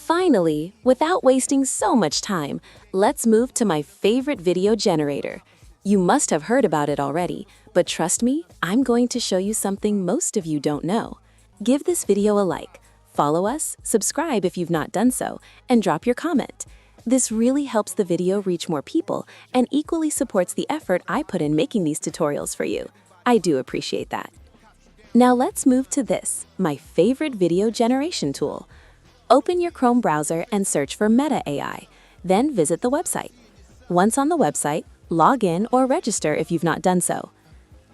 Finally, without wasting so much time, let's move to my favorite video generator. You must have heard about it already, but trust me, I'm going to show you something most of you don't know. Give this video a like, follow us, subscribe if you've not done so, and drop your comment. This really helps the video reach more people and equally supports the effort I put in making these tutorials for you. I do appreciate that. Now let's move to this, my favorite video generation tool. Open your Chrome browser and search for Meta AI, then visit the website. Once on the website, log in or register if you've not done so.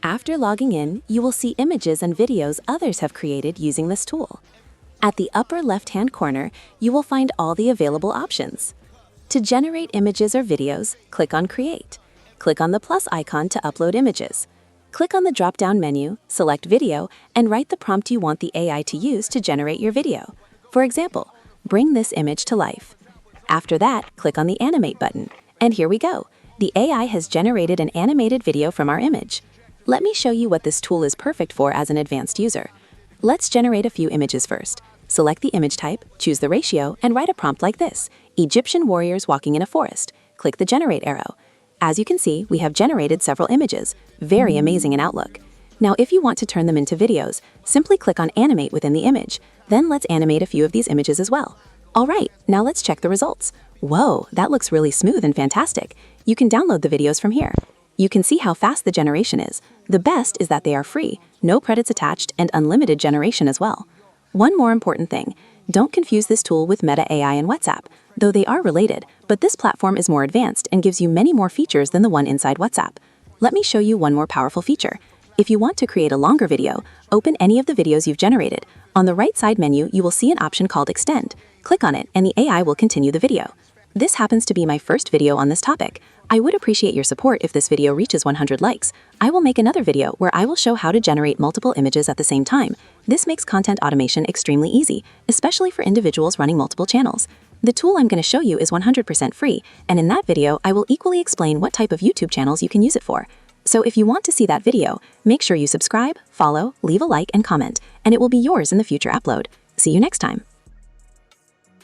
After logging in, you will see images and videos others have created using this tool. At the upper left-hand corner, you will find all the available options. To generate images or videos, click on Create. Click on the plus icon to upload images. Click on the drop-down menu, select Video, and write the prompt you want the AI to use to generate your video. For example, bring this image to life. After that, click on the Animate button. And here we go. The AI has generated an animated video from our image. Let me show you what this tool is perfect for as an advanced user. Let's generate a few images first. Select the image type, choose the ratio, and write a prompt like this: Egyptian warriors walking in a forest. Click the Generate arrow. As you can see, we have generated several images. Very amazing in Outlook. Now, if you want to turn them into videos, simply click on Animate within the image. Then let's animate a few of these images as well. All right, now let's check the results. Whoa, that looks really smooth and fantastic. You can download the videos from here. You can see how fast the generation is. The best is that they are free, no credits attached, and unlimited generation as well. One more important thing, don't confuse this tool with Meta AI and WhatsApp, though they are related, but this platform is more advanced and gives you many more features than the one inside WhatsApp. Let me show you one more powerful feature. If you want to create a longer video, open any of the videos you've generated. On the right side menu, you will see an option called Extend. Click on it and the AI will continue the video. This happens to be my first video on this topic. I would appreciate your support if this video reaches 100 likes. I will make another video where I will show how to generate multiple images at the same time. This makes content automation extremely easy, especially for individuals running multiple channels. The tool I'm going to show you is 100% free, and in that video, I will equally explain what type of YouTube channels you can use it for. So if you want to see that video, make sure you subscribe, follow, leave a like, and comment, and it will be yours in the future upload. See you next time.